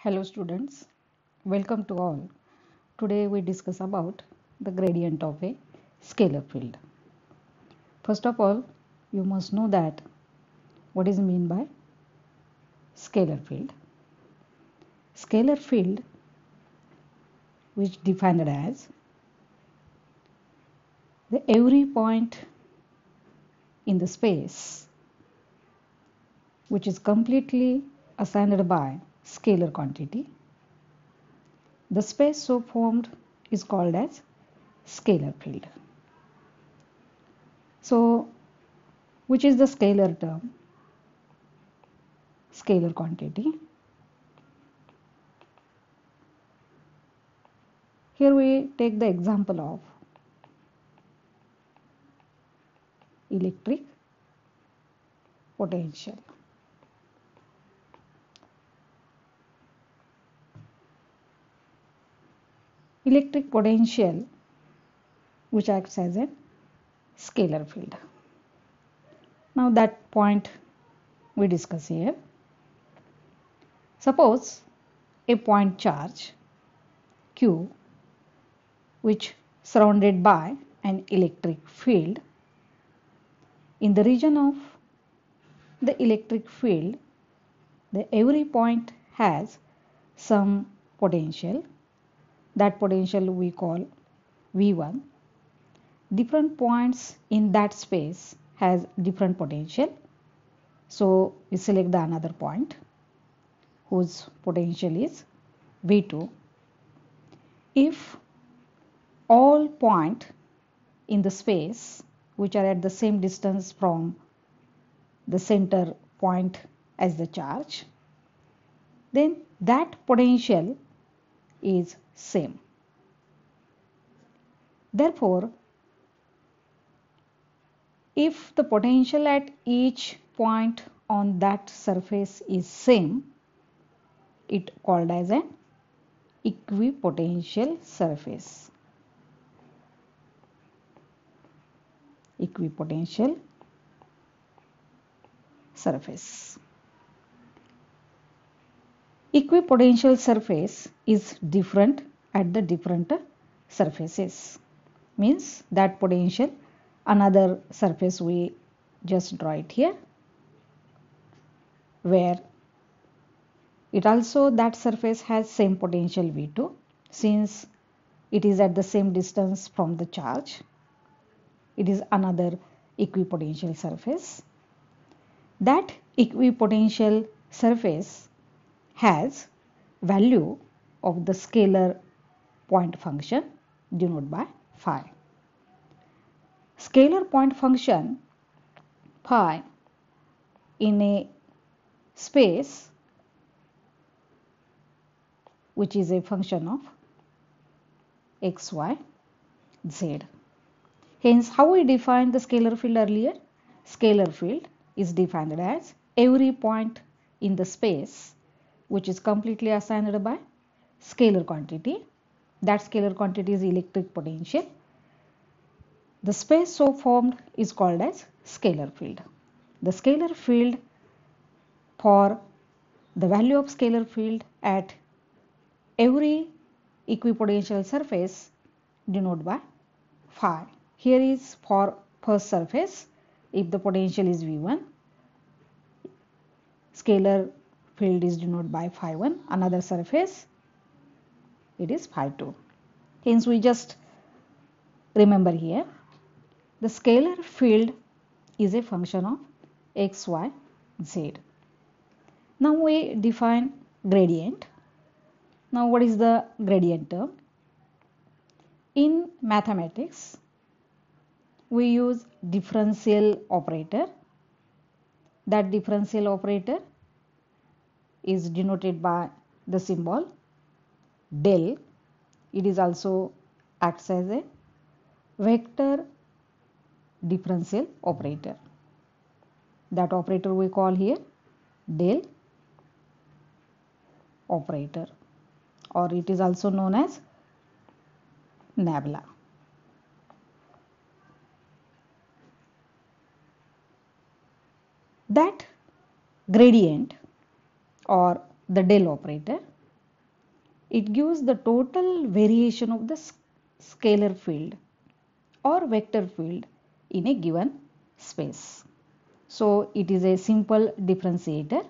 Hello students, welcome to all. Today we discuss about the gradient of a scalar field. First of all, you must know that what is meant by scalar field. Scalar field, which defined as the every point in the space which is completely assigned by scalar quantity. The space so formed is called as scalar field. So, which is the scalar term? Scalar quantity. Here we take the example of electric potential. Electric potential which acts as a scalar field. Now that point we discuss here. Suppose a point charge Q which surrounded by an electric field. In the region of the electric field, every point has some potential. That potential we call V1. Different points in that space has different potential. So we select the another point whose potential is V2. If all points in the space which are at the same distance from the center point as the charge, then that potential is same. Therefore, if the potential at each point on that surface is same, it called as an equipotential surface. Equipotential surface. Equipotential surface is different at the different surfaces. Means that potential, another surface we just draw it here, where it also that surface has same potential V2 since it is at the same distance from the charge. It is another equipotential surface. That equipotential surface has value of the scalar point function denoted by phi. Scalar point function phi in a space which is a function of x, y, z. Hence, how we defined the scalar field earlier? Scalar field is defined as every point in the space which is completely assigned by scalar quantity. That scalar quantity is electric potential. The space so formed is called as scalar field. The scalar field, for the value of scalar field at every equipotential surface denoted by phi. Here is for first surface, if the potential is V1, scalar field is denoted by phi1. Another surface, it is phi2. Hence we just remember here, the scalar field is a function of x, y, z. Now we define gradient. Now what is the gradient term? In mathematics, we use differential operator. That differential operator is denoted by the symbol del. It is also acts as a vector differential operator. That operator we call here del operator, or it is also known as nabla. That gradient or the del operator It gives the total variation of the scalar field or vector field in a given space. So it is a simple differentiator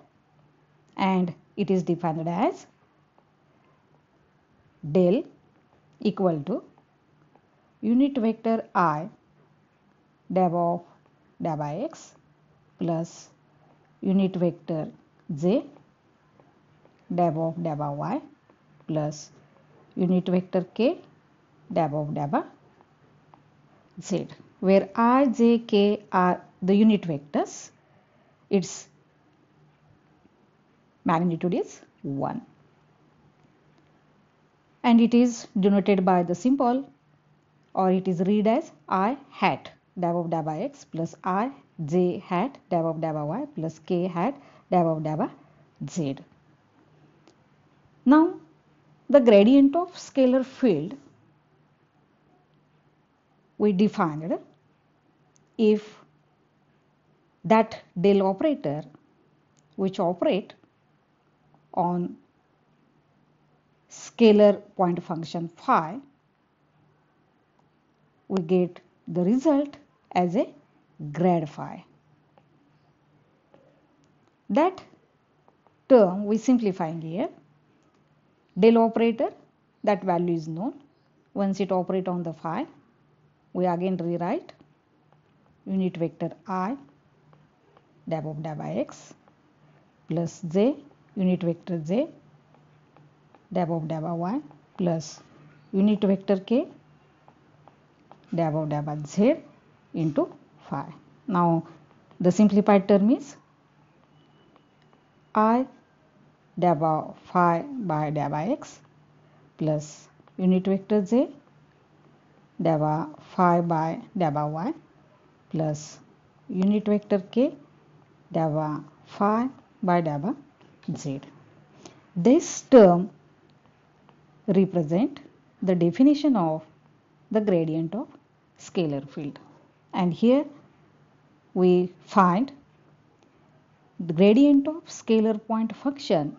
and it is defined as del equal to unit vector I dab of dab by x plus unit vector j dab of dab by y plus unit vector k dab of dab by z, where I, j, k are the unit vectors. Its magnitude is 1 and it is denoted by the symbol, or it is read as I hat dab of dab by x plus I j hat dab of dab by y plus k hat dab of dab by z. Now the gradient of scalar field we defined if that del operator which operate on scalar point function phi, we get the result as a grad phi. That term we simplifying here. Del operator, that value is known. Once it operate on the phi, we again rewrite unit vector I dab of dab by x plus j unit vector j dab of dab by y plus unit vector k dab of dab by z into phi. Now the simplified term is I dab of phi by dab by x plus unit vector j dab of phi by dab by y plus unit vector k dab of phi by dab by z. This term represent the definition of the gradient of scalar field, and here we find the gradient of scalar point function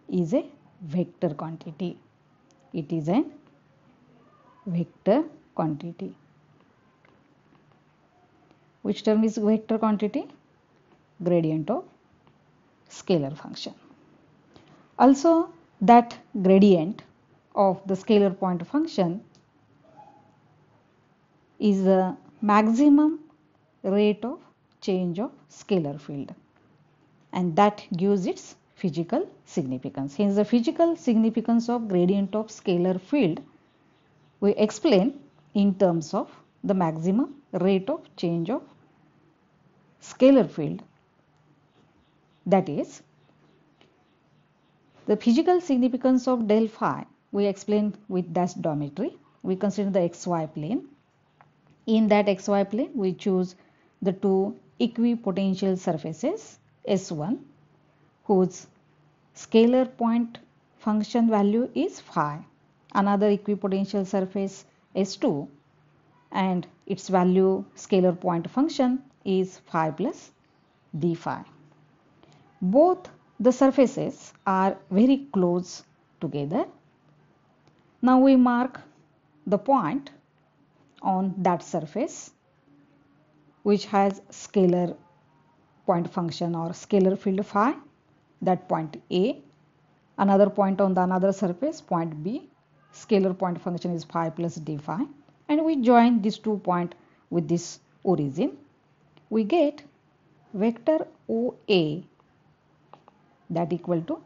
is a vector quantity. It is a vector quantity. Which term is vector quantity? Gradient of scalar function. Also, that gradient of the scalar point function is the maximum rate of change of scalar field, and that gives its physical significance. Hence, the physical significance of gradient of scalar field we explain in terms of the maximum rate of change of scalar field. That is, the physical significance of del phi we explain with dash geometry. We consider the xy plane. In that xy plane, we choose the two equipotential surfaces S1 whose scalar point function value is phi, another equipotential surface S2 and its value scalar point function is phi plus d phi. Both the surfaces are very close together. Now we mark the point on that surface which has scalar point function or scalar field phi, that point A. Another point on the another surface, point B, scalar point function is phi plus d phi, and we join these 2 points with this origin. We get vector OA that equal to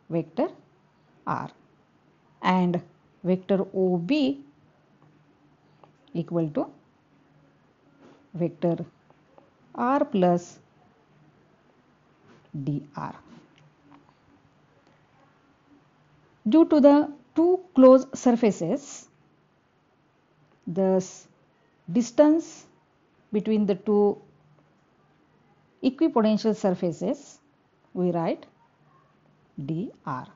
vector R and vector OB equal to vector R plus dr. Due to the two close surfaces, the distance between the two equipotential surfaces we write dr.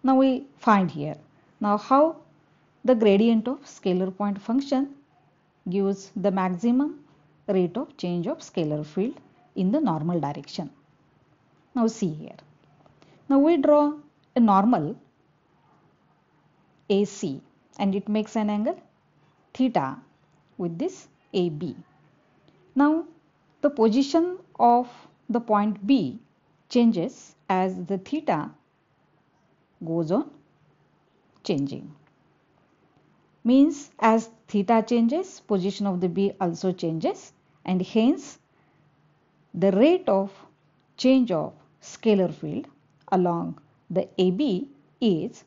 Now we find here. Now how the gradient of scalar point function gives the maximum rate of change of scalar field in the normal direction. Now see here. Now we draw a normal AC and it makes an angle theta with this AB. Now the position of the point B changes as the theta goes on changing. Means as theta changes, position of the B also changes, and hence the rate of change of scalar field along the AB is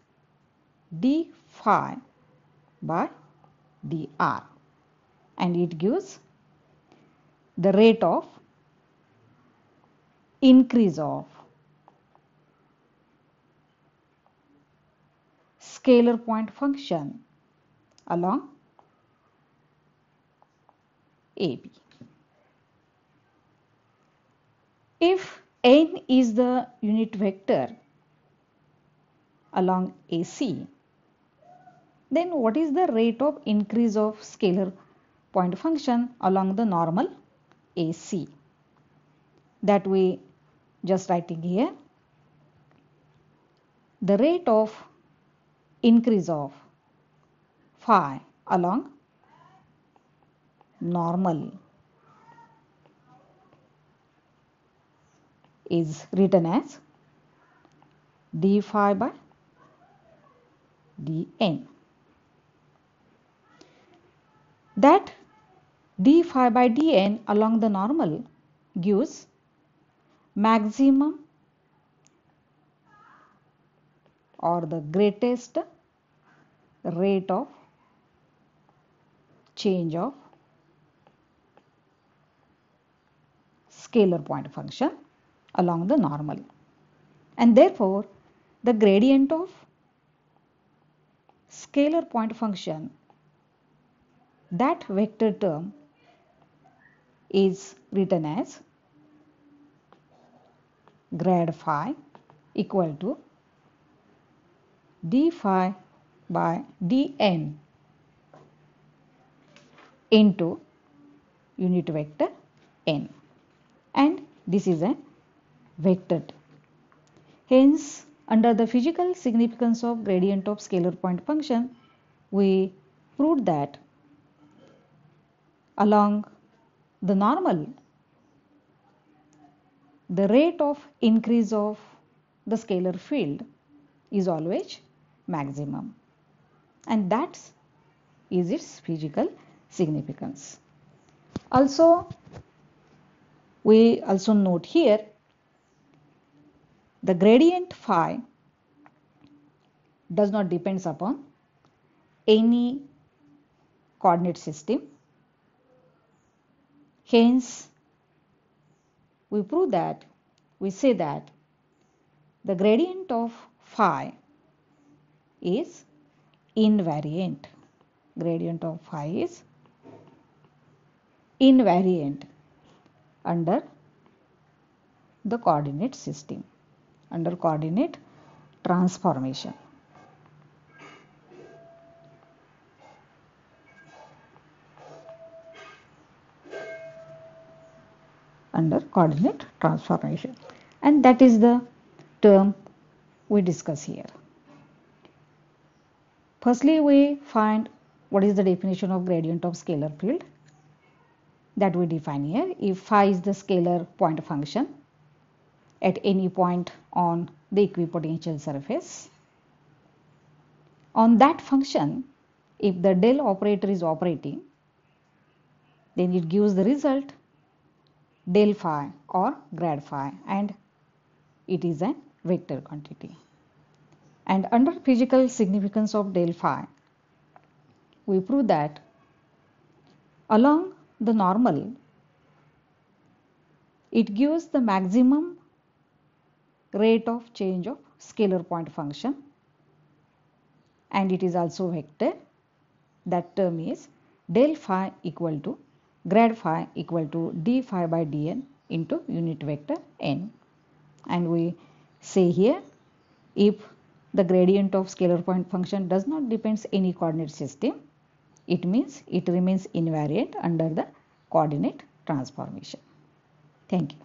d phi by dr, and it gives the rate of increase of scalar point function along AB. If n is the unit vector along AC, then what is the rate of increase of scalar point function along the normal AC? That we just writing here. The rate of increase of phi along normal is written as d phi by dn. That d phi by dn along the normal gives maximum or the greatest rate of change of scalar point function along the normal, and therefore the gradient of scalar point function, that vector term, is written as grad phi equal to d phi by dn into unit vector n, and this is a vector. Hence, under the physical significance of gradient of scalar point function, we proved that along the normal, the rate of increase of the scalar field is always maximum, and that is its physical significance. Also, we also note here the gradient phi does not depends upon any coordinate system. Hence, we prove that, we say that the gradient of phi is invariant. Gradient of phi is invariant under the coordinate system, under coordinate transformation. Under coordinate transformation, and that is the term we discuss here. Firstly, we find what is the definition of gradient of scalar field, that we define here. If phi is the scalar point function at any point on the equipotential surface, on that function, if the del operator is operating, then it gives the result del phi or grad phi, and it is a vector quantity. And under physical significance of del phi, we prove that along the normal, it gives the maximum rate of change of scalar point function, and it is also vector. That term is del phi equal to grad phi equal to d phi by dn into unit vector n. And we say here, if the gradient of scalar point function does not depends any coordinate system, it means it remains invariant under the coordinate transformation. Thank you.